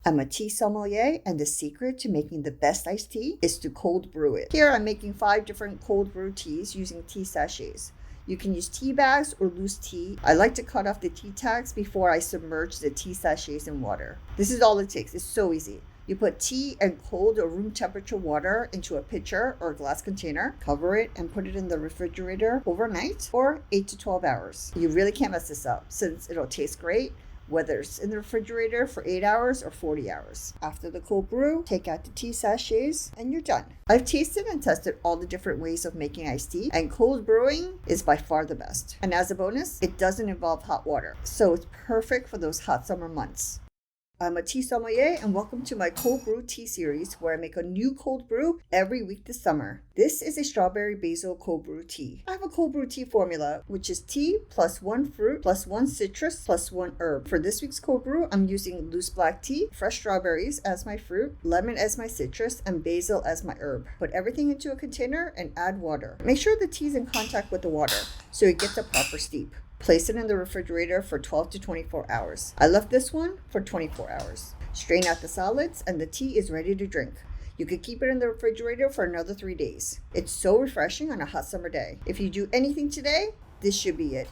I'm a tea sommelier, and the secret to making the best iced tea is to cold brew it. Here I'm making 5 different cold brew teas using tea sachets. You can use tea bags or loose tea. I like to cut off the tea tags before I submerge the tea sachets in water. This is all it takes. It's so easy. You put tea and cold or room temperature water into a pitcher or glass container, cover it, and put it in the refrigerator overnight or 8 to 12 hours. You really can't mess this up since it'll taste great, whether it's in the refrigerator for 8 hours or 40 hours. After the cold brew, take out the tea sachets and you're done. I've tasted and tested all the different ways of making iced tea, and cold brewing is by far the best. And as a bonus, it doesn't involve hot water, so it's perfect for those hot summer months. I'm a tea sommelier, and welcome to my cold brew tea series where I make a new cold brew every week this summer. This is a strawberry basil cold brew tea. I have a cold brew tea formula, which is tea plus 1 fruit plus 1 citrus plus 1 herb. For this week's cold brew, I'm using loose black tea, fresh strawberries as my fruit, lemon as my citrus, and basil as my herb. Put everything into a container and add water. Make sure the tea is in contact with the water so it gets a proper steep. Place it in the refrigerator for 12 to 24 hours. I left this one for 24 hours. Strain out the solids and the tea is ready to drink. You could keep it in the refrigerator for another 3 days. It's so refreshing on a hot summer day. If you do anything today, this should be it.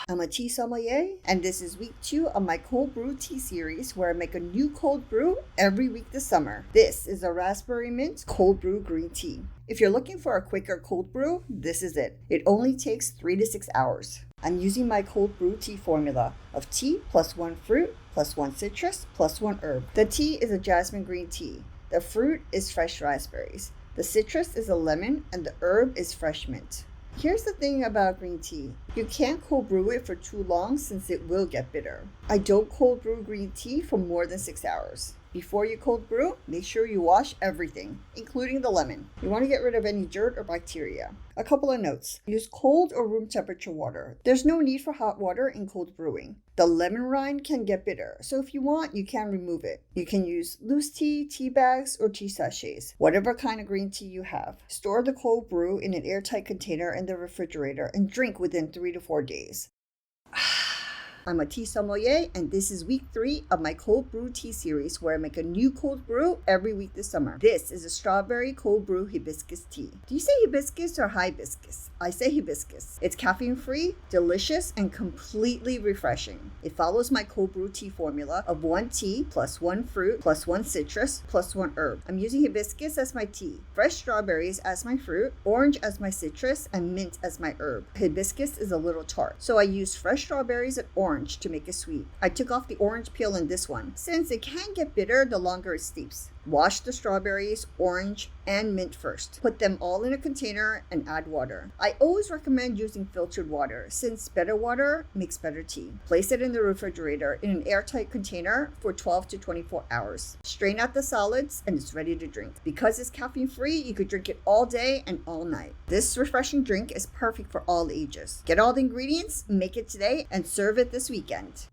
I'm a tea sommelier, and this is week 2 of my cold brew tea series where I make a new cold brew every week this summer. This is a raspberry mint cold brew green tea. If you're looking for a quicker cold brew, this is it. It only takes 3 to 6 hours. I'm using my cold brew tea formula of tea plus 1 fruit plus 1 citrus plus 1 herb. The tea is a jasmine green tea. The fruit is fresh raspberries. The citrus is a lemon, and the herb is fresh mint. Here's the thing about green tea. You can't cold brew it for too long since it will get bitter. I don't cold brew green tea for more than 6 hours. Before you cold brew, make sure you wash everything, including the lemon. You want to get rid of any dirt or bacteria. A couple of notes. Use cold or room temperature water. There's no need for hot water in cold brewing. The lemon rind can get bitter, so if you want, you can remove it. You can use loose tea, tea bags, or tea sachets, whatever kind of green tea you have. Store the cold brew in an airtight container in the refrigerator and drink within 3 to 4 days. I'm a tea sommelier, and this is week 3 of my cold brew tea series where I make a new cold brew every week this summer. This is a strawberry cold brew hibiscus tea. Do you say hibiscus or hibiscus? I say hibiscus. It's caffeine-free, delicious, and completely refreshing. It follows my cold brew tea formula of 1 tea plus 1 fruit plus 1 citrus plus 1 herb. I'm using hibiscus as my tea, fresh strawberries as my fruit, orange as my citrus, and mint as my herb. Hibiscus is a little tart, so I use fresh strawberries and orange to make it sweet. I took off the orange peel in this one, since it can get bitter the longer it steeps. Wash the strawberries, orange, and mint first. Put them all in a container and add water. I always recommend using filtered water, since better water makes better tea. Place it in the refrigerator in an airtight container for 12 to 24 hours. Strain out the solids and it's ready to drink. Because it's caffeine-free, you could drink it all day and all night. This refreshing drink is perfect for all ages. Get all the ingredients, make it today, and serve it this weekend.